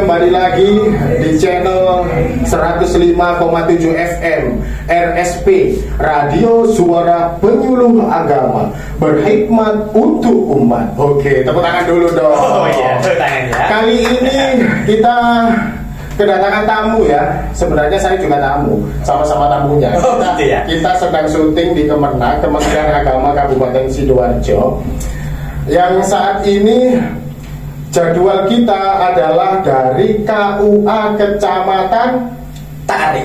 kembali lagi di channel 105,7 FM RSP Radio Suara Penyuluh Agama, berhikmat untuk umat. Oke, tepuk tangan dulu dong. Oh iya, tepuk tangan ya. Kali ini kita kedatangan tamu ya. Sebenarnya saya juga tamu, sama-sama tamunya. Oh, gitu ya? Kita sedang syuting di Kemenag, Kementerian Agama Kabupaten Sidoarjo. Yang saat ini jadwal kita adalah dari KUA Kecamatan Tarik.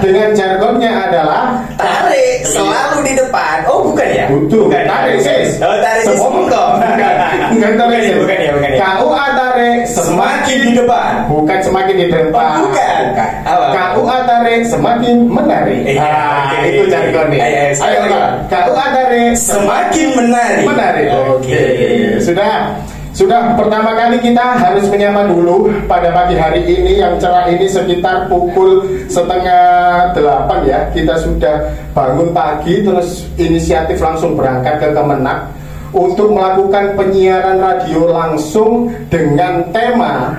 Dengan jargonnya adalah Tarik selalu di depan. Oh bukan ya? butuh tarik sis. Oh tarik sis. Bukan tarik sis. Bukan ya. KUA tarik Semakin di depan. Bukan semakin di depan. Oh, bukan. Apa? KUA tarik semakin menarik. Itu jargonnya. Ayo KUA tarik Semakin menarik. Oke. Sudah pertama kali kita harus menyapa dulu pada pagi hari ini yang cerah ini sekitar pukul 7:30 ya. Kita sudah bangun pagi terus inisiatif langsung berangkat ke Kemenag untuk melakukan penyiaran radio langsung dengan tema.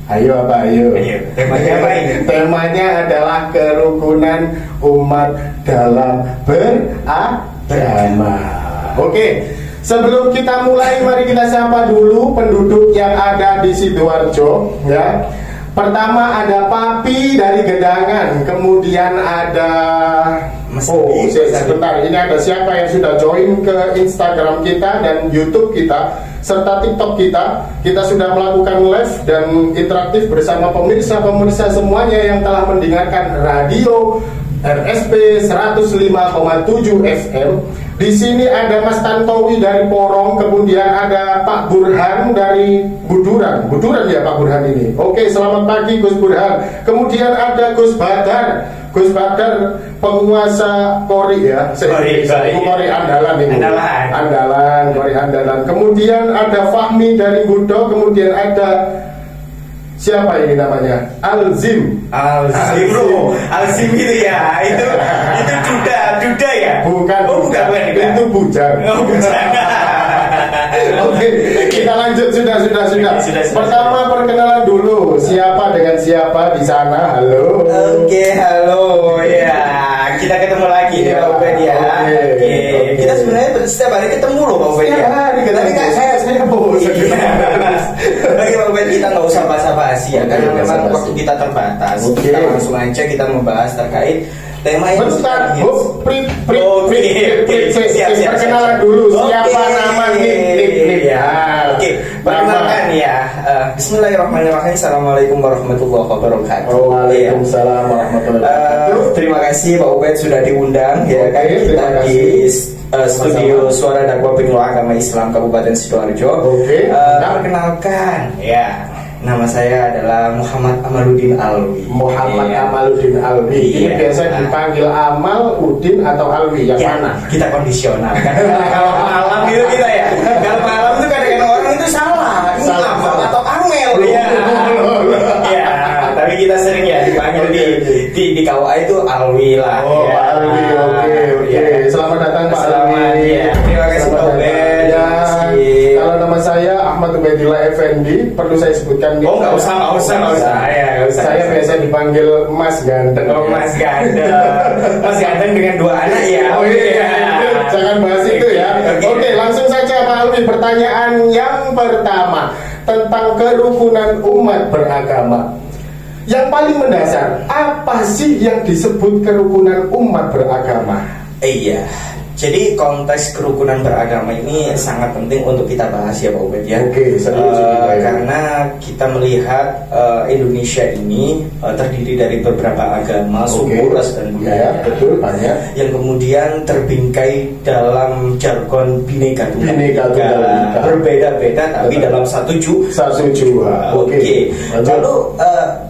Ayo apa ayo? Temanya apa ini? Temanya adalah kerukunan umat dalam beragama. Oke. Sebelum kita mulai, mari kita sapa dulu penduduk yang ada di Sidoarjo ya. Pertama ada Papi dari Gedangan, kemudian ada sebentar, ini ada siapa yang sudah join ke Instagram kita dan YouTube kita serta TikTok kita. Kita sudah melakukan live dan interaktif bersama pemirsa semuanya yang telah mendengarkan radio RSP 105,7 FM. Di sini ada Mas Tantowi dari Porong, kemudian ada Pak Burhan dari Buduran. Buduran ya Pak Burhan ini. Oke, selamat pagi Gus Burhan. Kemudian ada Gus Badar. Gus Badar penguasa Kori ya. Kori andalan ini. Andalan, Kori andalan. Kemudian ada Fahmi dari Budo, kemudian ada siapa ini namanya? Alzim itu ya. Itu duda ya? Bukan. Itu bujang. Oke, kita lanjut sudah. Pertama perkenalan dulu. Siapa dengan siapa di sana? Halo. Oke, halo ya. Kita ketemu lagi nih Pak Ubed ya. Oke. Kita sebenarnya setiap hari ketemu loh Pak Ubed ya. Tapi kan saya bosan. Bagi Pak Ubed kita nggak usah basa-basi ya, karena memang waktu kita terbatas. Kita langsung aja kita membahas terkait tema yang perkenalan dulu. Siapa nama Nip ya. Oke, perkenalkan ya. Bismillahirrahmanirrahim. Assalamualaikum warahmatullahi wabarakatuh. Waalaikumsalam warahmatullahi wabarakatuh. Terima kasih Pak Ubed sudah diundang ya kan kita di studio Suara Dakwah Penyuluh Agama Islam Kabupaten Sidoarjo. Perkenalkan ya. Nama saya adalah Muhammad Amaluddin Alwi. Amaluddin Alwi. Ini biasa dipanggil Amal, Udin atau Alwi yang mana? Kita kondisional kan. Kalau malam gitu kita ya. Kalau malam itu kadang-kadang orang itu salah. Ini Amal atau Amel ya. Ya, tapi kita sering ya dipanggil di KUA itu Alwi lah. Oh, Pak Alwi. Oke. Selamat datang Pak Alwi. Terima kasih Pak Ubed. Kalau nama saya Ahmad Ubaidillah Effendi, perlu saya sebutkan? Oh nggak usah. Saya biasa dipanggil Mas Ganteng. Oh Mas Ganteng. Mas Ganteng dengan 2 anak ya. Oh iya. Jangan bahas itu ya. Oke, langsung saja Pak Alwi. Pertanyaan yang pertama tentang kerukunan umat beragama. Yang paling mendasar, apa sih yang disebut kerukunan umat beragama? Iya. Jadi konteks kerukunan beragama ini sangat penting untuk kita bahas ya Pak Ubed ya. Oke, karena kita melihat Indonesia ini terdiri dari beberapa agama, suku, ras dan budaya. Betul, banyak. Yang kemudian terbingkai dalam jargon Bhinneka Tunggal Ika. Berbeda-beda tapi dalam satu jua. Oke. Lalu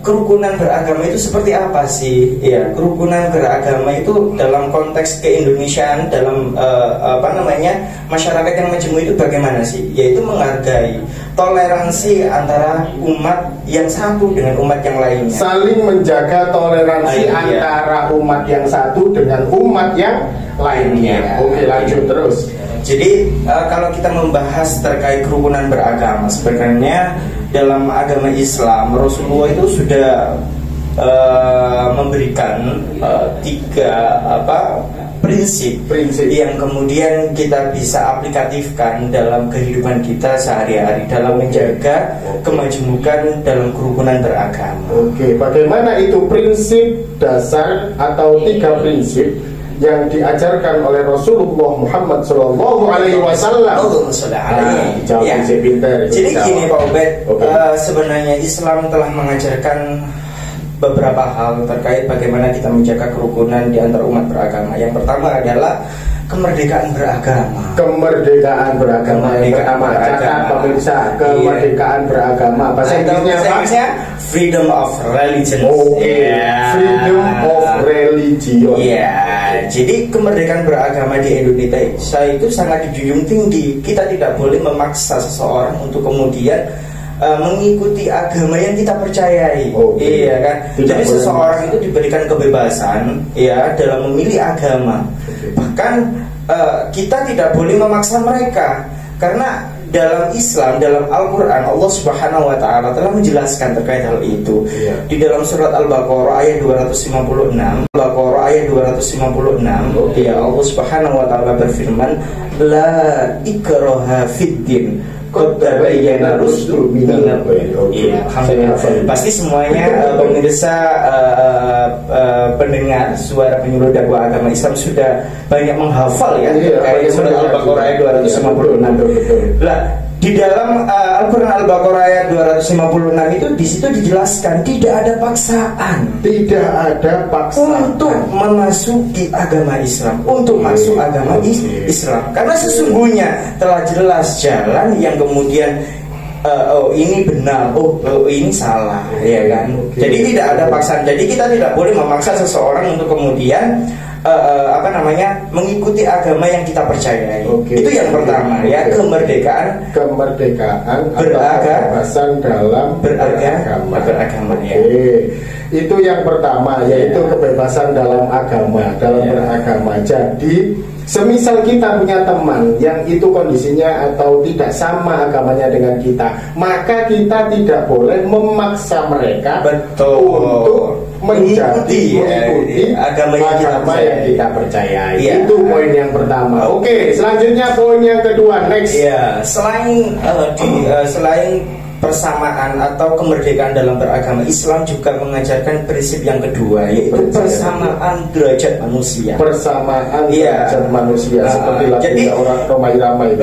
kerukunan beragama itu seperti apa sih? Ya, kerukunan beragama itu dalam konteks keindonesiaan dalam masyarakat yang majemuk itu bagaimana sih? Yaitu menghargai toleransi antara umat yang satu dengan umat yang lainnya. Saling menjaga toleransi antara umat yang satu dengan umat yang lainnya. Oke, lanjut terus. Jadi kalau kita membahas terkait kerukunan beragama, sebenarnya dalam agama Islam Rasulullah itu sudah memberikan tiga prinsip yang kemudian kita bisa aplikatifkan dalam kehidupan kita sehari-hari dalam menjaga kemajemukan dalam kerukunan beragama. Oke, bagaimana itu prinsip dasar atau tiga prinsip yang diajarkan oleh Rasulullah Muhammad Sallallahu Alaihi Wasallam? Ya. Jadi gini Pak Ubed, sebenarnya Islam telah mengajarkan beberapa hal terkait bagaimana kita menjaga kerukunan di antara umat beragama. Yang pertama adalah kemerdekaan beragama. Kemerdekaan beragama. Yang pertama, catat pemirsa, kemerdekaan beragama. Bahasa Inggrisnya freedom of religion. Freedom of religion. Jadi kemerdekaan beragama di Indonesia itu sangat dijunjung tinggi. Kita tidak boleh memaksa seseorang untuk kemudian mengikuti agama yang kita percayai, iya kan? Jadi seseorang itu diberikan kebebasan, ya, dalam memilih agama. Bahkan kita tidak boleh memaksa mereka, karena dalam Islam, dalam Al-Quran, Allah Subhanahu Wa Taala telah menjelaskan terkait hal itu. Di dalam surat Al-Baqarah ayat 256, Al-Baqarah ayat 256, ya, Allah Subhanahu Wa Taala berfirman, la ikraha fiddin. Kotabayana rusdu minal ghayy. Pasti semuanya pemirsa pendengar suara penyuluh dakwah agama Islam sudah banyak menghafal ya terkait surat Al-Baqarah ayat 256. Lah, di dalam Al-Quran Al-Baqarah ayat 256 itu di situ dijelaskan tidak ada paksaan. Tidak ada paksaan untuk memasuki agama Islam, untuk masuk agama Islam. Karena sesungguhnya telah jelas jalan yang kemudian ini benar, ini salah, ya kan? Jadi tidak ada paksaan. Jadi kita tidak boleh memaksa seseorang untuk kemudian mengikuti agama yang kita percayai. Itu yang pertama, ya, kemerdekaan kebebasan dalam beragama. Ya. Itu yang pertama, yaitu kebebasan dalam agama, beragama. Jadi semisal kita punya teman yang itu kondisinya atau tidak sama agamanya dengan kita, maka kita tidak boleh memaksa mereka untuk mengikuti agama yang kita percayai. Itu poin yang pertama. Oke, selanjutnya poin yang kedua, next. Selain persamaan atau kemerdekaan dalam beragama, Islam juga mengajarkan prinsip yang kedua, yaitu persamaan derajat manusia. Persamaan derajat manusia, seperti lagunya orang Romai-Ramai.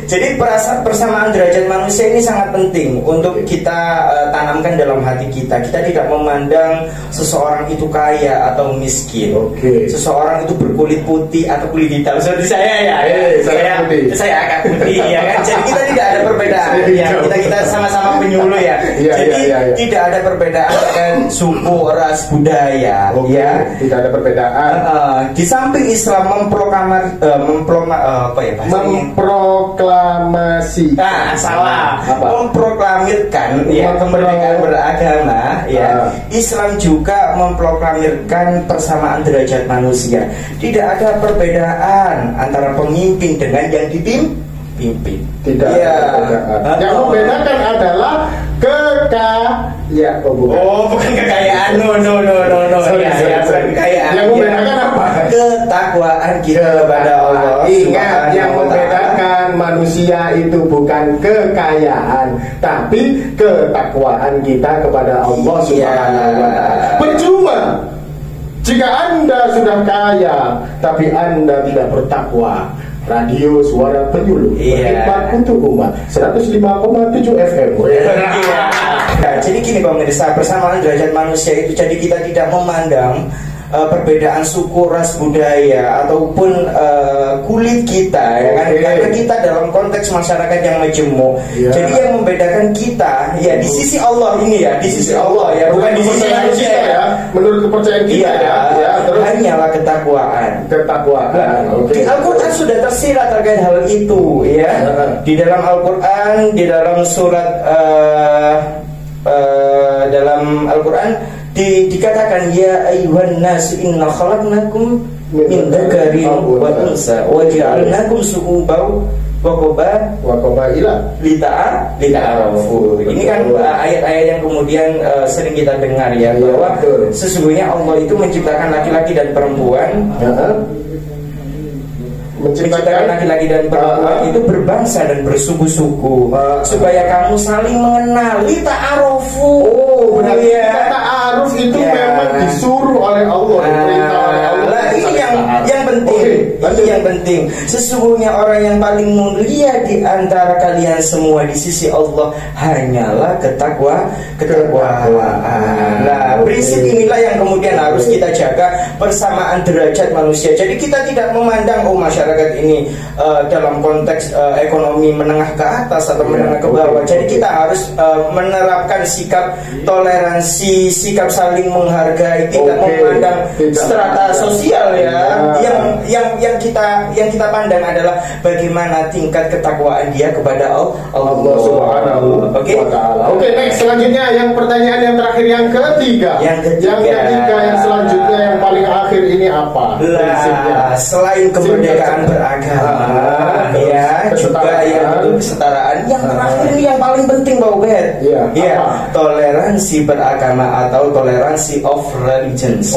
Jadi persamaan derajat manusia ini sangat penting untuk kita tanamkan dalam hati kita. Kita tidak memandang seseorang itu kaya atau miskin, seseorang itu berkulit putih atau kulit hitam seperti saya, saya agak putih, ya kan? Jadi kita tidak ada perbedaan, ya. Kita sama-sama penyuluh, ya. Jadi tidak ada perbedaan dengan suku, ras, budaya, ya. Tidak ada perbedaan. Di samping Islam memproklamirkan kemerdekaan beragama, ya. Islam juga memproklamirkan persamaan derajat manusia. Tidak ada perbedaan antara pemimpin dengan yang dipimpin. Tidak ada perbedaan. Yang membedakan adalah bukan kekayaan. No. Bukan kekayaan. Yang membedakan apa? Ketakwaan kita kepada Allah. Ingat, yang membedakan manusia itu bukan kekayaan, tapi ketakwaan kita kepada Allah Subhanahu wa Ta'ala. Percuma jika Anda sudah kaya tapi Anda tidak bertakwa. Radio Suara Penyuluh, berkhidmat untuk umat, 105,7 FM. Jadi gini pemirsa, persamaan derajat manusia itu, jadi kita tidak memandang perbedaan suku, ras, budaya ataupun kulit kita, ya kan? Karena kita dalam konteks masyarakat yang majemuk. Jadi yang membedakan kita, ya, di sisi Allah ini, ya, di sisi Allah, ya, bukan di sisi manusia, ya. Menurut kepercayaan kita, hanyalah ketakwaan. Di Al-Quran sudah tersirat terkait hal itu, ya. Di dalam Al-Quran, di dalam surat dalam Al-Quran dikatakan, ya ayyuhan nas inna khalaqnakum min dzakarin wa unsa wa ja'alnakum syu'uban wa qabaila lita'arafu. Ini kan ayat-ayat yang kemudian sering kita dengar ya, bahwa sesungguhnya Allah itu menciptakan laki-laki dan perempuan, menciptakan laki-laki dan perempuan itu berbangsa dan bersuku-suku supaya kamu saling mengenal, lita'arafu. Oh, berarti ta'aruf itu memang disuruh oleh Allah, diperintah oleh Allah. Ini yang penting. Ini yang penting. Sesungguhnya orang yang paling mulia di antara kalian semua di sisi Allah hanyalah ketakwaan. Nah, prinsip inilah yang kemudian harus kita jaga, persamaan derajat manusia. Jadi kita tidak memandang masyarakat ini dalam konteks ekonomi menengah ke atas atau menengah ke bawah. Jadi kita harus menerapkan sikap toleransi, sikap saling menghargai, tidak memandang strata sosial ya. Yang kita pandang adalah bagaimana tingkat ketakwaan dia kepada Allah Subhanahu wa ta'ala. Oke, next, selanjutnya yang pertanyaan yang terakhir, yang ketiga. Yang ketiga yang selanjutnya yang paling akhir ini apa? Selain kemerdekaan beragama, juga yang itu kesetaraan. Yang terakhir ini yang paling penting, Pak Ubed. Toleransi beragama atau toleransi of religions.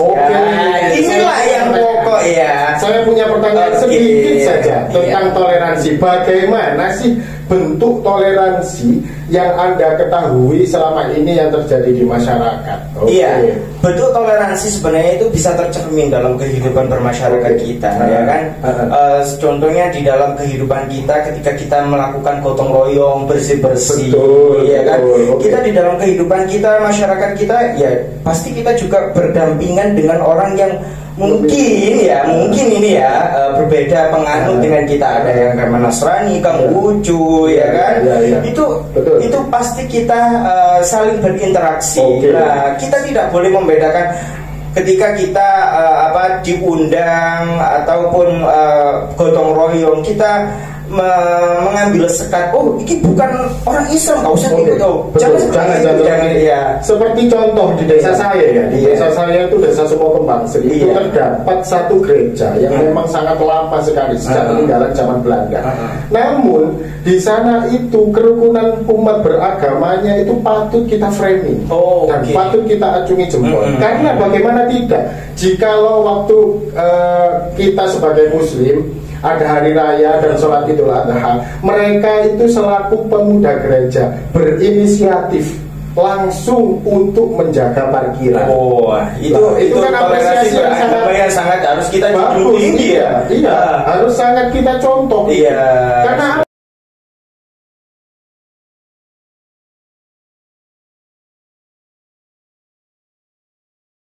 Inilah yang pokok ya. Saya punya pertanyaan sedikit saja tentang toleransi. Bagaimana sih bentuk toleransi yang Anda ketahui selama ini yang terjadi di masyarakat? Iya, bentuk toleransi sebenarnya itu bisa tercermin dalam kehidupan bermasyarakat kita, ya kan? Contohnya di dalam kehidupan kita ketika kita melakukan gotong royong, bersih-bersih, ya kan? Kita di dalam kehidupan kita, masyarakat kita, ya pasti kita juga berdampingan dengan orang yang mungkin ini berbeda penganut dengan kita. Ada yang agama Nasrani, Konghucu, ya kan? Itu pasti kita saling berinteraksi. Nah, kita tidak boleh membedakan ketika kita diundang ataupun gotong royong, kita mengambil sekat, ini bukan orang Islam, nggak usah ikut. Jangan ya. Seperti contoh di desa saya ya, di desa saya itu desa Sumo Kembang itu terdapat satu gereja yang memang sangat lama sekali sejak peninggalan zaman Belanda. Namun di sana itu kerukunan umat beragamanya itu patut kita framing dan patut kita acungi jempol. Karena bagaimana tidak, jikalau waktu kita sebagai Muslim ada hari raya dan sholat Idul Adha, mereka itu selaku pemuda gereja berinisiatif langsung untuk menjaga parkiran. Itu kan apresiasi yang sangat harus kita junjung tinggi ya. Harus sangat kita contoh. Karena